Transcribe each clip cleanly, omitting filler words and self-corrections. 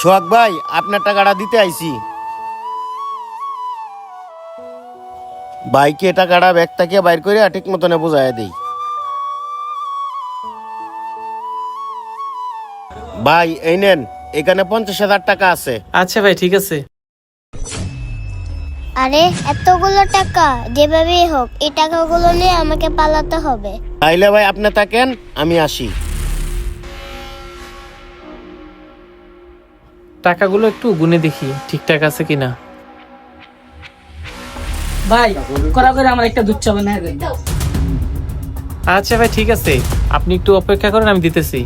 সোহাগ ভাই, আপনার টাকাটা দিতে আইছি। বাইকে টাকাটা ব্যাগ থেকে বাইর করে ঠিক মতনে বোঝায় দেই। ভাই এই নেন, এখানে 50,000 টাকা আছে। আচ্ছা ভাই, ঠিক আছে। আরে এতগুলো টাকা, যেভাবেই হোক এই টাকাগুলো নিয়ে আমাকে পালাতে হবে। তাইলে ভাই আপনি থাকেন, আমি আসি। টাকাগুলো একটু গুনে দেখি ঠিকঠাক আছে কিনা। ভাই করা করে আমার একটা দুধ চা বানায় দেন। আচ্ছা ভাই, ঠিক আছে, আপনি একটু অপেক্ষা করেন, আমি দিতেছি।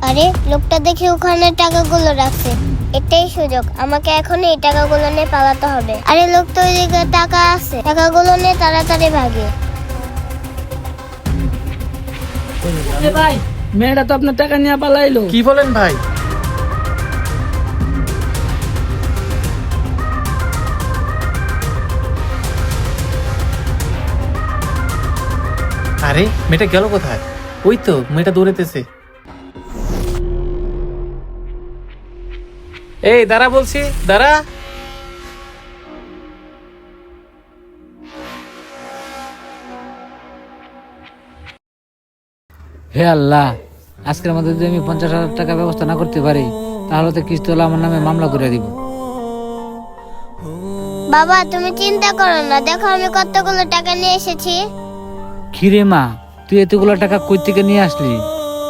আরে লোকটা দেখি ওখানে টাকাগুলো রাখছে, এটাই সুযোগ, আমাকে এখন এই টাকাগুলো নিয়ে পালাতে হবে। আরে লোক তো ওইদিকে টাকা আছে, টাকাগুলো নিয়ে তাড়াতাড়ি ভাগে। ভাই মেয়েটা তো আপনার টাকা নিয়ে পালাইলো। কি বলেন ভাই? আরে মেয়েটা গেল কোথায়? ওই তো মেয়েটা দৌড়াইতেছে। এই দাঁড়া বলছি, দাঁড়া। হে আল্লাহ, আজকের মধ্যে যদি আমি 50,000 টাকা ব্যবস্থা না করতে পারি তাহলে তো কিস্তিওয়ালা আমার নামে মামলা করে দিব। বাবা তুমি চিন্তা করো না, দেখো আমি কতগুলো টাকা নিয়ে এসেছি। কিরে মা, তুই এতগুলো টাকা কই থেকে নিয়ে আসলি?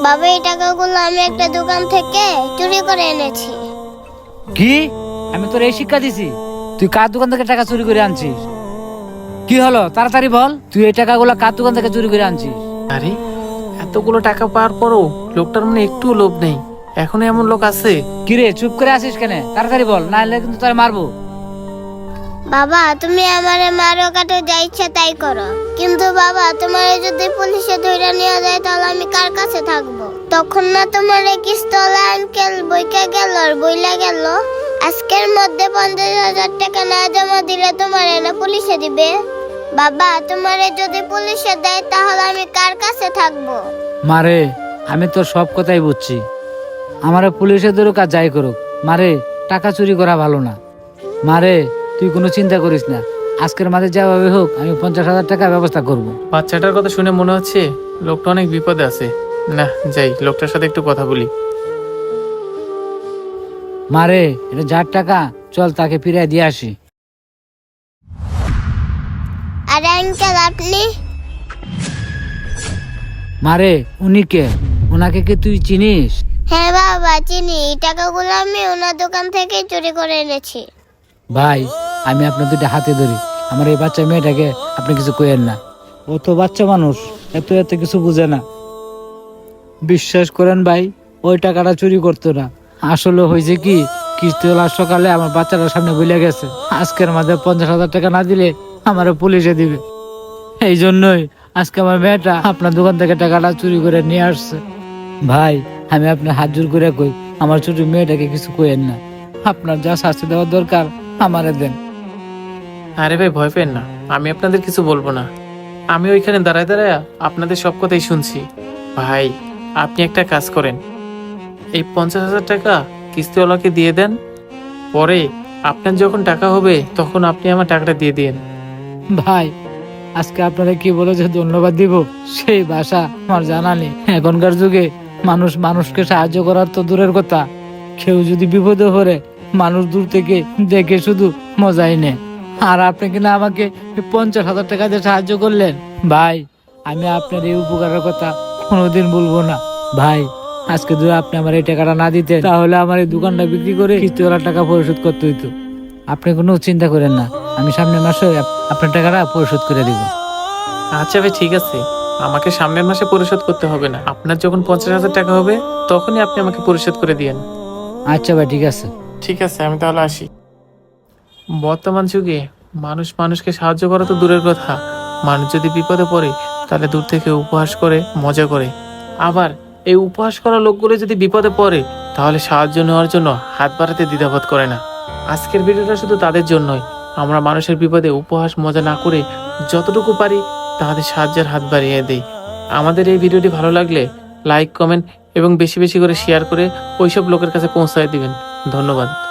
বাবা এই টাকাগুলো আমি একটা দোকান থেকে চুরি করে এনেছি। কি? আমি তোর এই শিক্ষা দিছি? তুই কার দোকান থেকে টাকা চুরি করে আনছিস? কি হলো তাড়াতাড়ি বল, তুই এই টাকাগুলো কার দোকান থেকে চুরি করে আনছিস? আরে এতগুলো টাকা পাওয়ার পরও লোকটার মনে একটু লোভ নেই। এখনো এমন লোক আছে? কিরে চুপ করে আসিস কেন? তাড়াতাড়ি বল, না হলে কিন্তু তোর মারবো। বাবা তুমি আমারে মারো কাটো যা ইচ্ছা তাই করো, কিন্তু বাবা তোমারে যদি পুলিশে ধরে নিয়ে যায় তাহলে আমি কার কাছে থাকবো? তখন না তোমার কিস্তলা আঙ্কেল বইকা গেল আর বইলা গেল আজকের মধ্যে 50,000 টাকা না জমা দিলে তোমারে না পুলিশে দিবে। বাবা তোমারে যদি পুলিশে দেয় তাহলে আমি কার কাছে থাকবো? মারে, আমি তোর সব কথাই বুঝছি, আমারে পুলিশে ধরুক আর যাই করুক, মারে টাকা চুরি করা ভালো না। মারে তুই কোনো চিন্তা করিস না, আজকের মাঝে যাভাবে হোক আমি 50,000 টাকা ব্যবস্থা করব। বাচ্চাটার কথা শুনে মনে হচ্ছে লোকটা অনেক বিপদে আছে। না যাই, লোকটার সাথে একটু কথা বলি। মারে এটা যার টাকা, চল তাকে ফিরিয়ে দিয়ে আসি। আরে আঙ্কেল আপনি? মারে উনি কে? ওনাকে কি তুই চিনিস? হ্যাঁ বাবা চিনি, এই টাকাগুলো আমি ওনার দোকান থেকে চুরি করে এনেছি। ভাই আমি আপনার দুইটা হাতে ধরি, আমার এই বাচ্চা মেয়েটাকে আপনি কিছু কইেন না, ও তো বাচ্চা মানুষ, এত এত কিছু বুঝে না। বিশ্বাস করেন ভাই, ওই টাকাটা চুরি করতো না। আসলে হয়েছে কি, কিস্তিওয়ালা সকালে আমার বাচ্চাটার সামনে বলে গেছে আজকের মাঝে 50,000 টাকা না দিলে আমার পুলিশে দিবে। এই জন্যই আজকে আমার মেয়েটা আপনার দোকান থেকে টাকাটা চুরি করে নিয়ে আসছে। ভাই আমি আপনার হাত জোর করে কই, আমার ছোট মেয়েটাকে কিছু কইেন না, আপনার যা শাস্তি দেওয়ার দরকার আমারে দেন। আরে ভাই ভয় পেন না, আমি আপনাদের কিছু বলবো না। আমি ওইখানে দাঁড়ায় দাঁড়ায় আপনাদের সব কথাই শুনছি। ভাই আপনি একটা কাজ করেন, এই 50,000 টাকা কিস্তিওয়ালাকে দিয়ে দেন, পরে আপনার যখন টাকা হবে তখন আপনি আমার টাকাটা দিয়ে দিন। ভাই আজকে আপনারা কি বলে যে ধন্যবাদ দিব সেই ভাষা আমার জানা নেই। এখনকার যুগে মানুষ মানুষকে সাহায্য করার তো দূরের কথা, কেউ যদি বিপদে পড়ে মানুষ দূর থেকে দেখে শুধু মজাই নেয়, আর আপনি কিনা আমাকে 50,000 টাকা দিয়ে সাহায্য করলেন। ভাই আমি আপনার এই উপকারের কথা কোনোদিন বলবো না। ভাই আজকে যদি আপনি আমার এই টাকাটা না দিতেন তাহলে আমার এই দোকানটা বিক্রি করে কিস্তিওয়ালার টাকা পরিশোধ করতে হইতো। আপনি কোনো চিন্তা করেন না, আমি সামনের মাসে আপনার টাকাটা পরিশোধ করে দিব। আচ্ছা ভাই ঠিক আছে, আমাকে সামনের মাসে পরিশোধ করতে হবে না, আপনার যখন 50,000 টাকা হবে তখনই আপনি আমাকে পরিশোধ করে দিয়েন। আচ্ছা ভাই ঠিক আছে। ঠিক আছে, আমি তাহলে আসি। বর্তমান যুগে মানুষ মানুষকে সাহায্য করা তো দূরের কথা, মানুষ যদি বিপদে পড়ে তাহলে দূর থেকে উপহাস করে মজা করে, আবার এই উপহাস করা লোকগুলো যদি বিপদে পড়ে তাহলে সাহায্য নেওয়ার জন্য হাত বাড়াতে দ্বিধাবোধ করে না। আজকের ভিডিওটা শুধু তাদের জন্যই, আমরা মানুষের বিপদে উপহাস মজা না করে যতটুকু পারি তাদের সাহায্যের হাত বাড়িয়ে দেই। আমাদের এই ভিডিওটি ভালো লাগলে লাইক কমেন্ট এবং বেশি বেশি করে শেয়ার করে ওইসব লোকের কাছে পৌঁছায় দিবেন। ধন্যবাদ।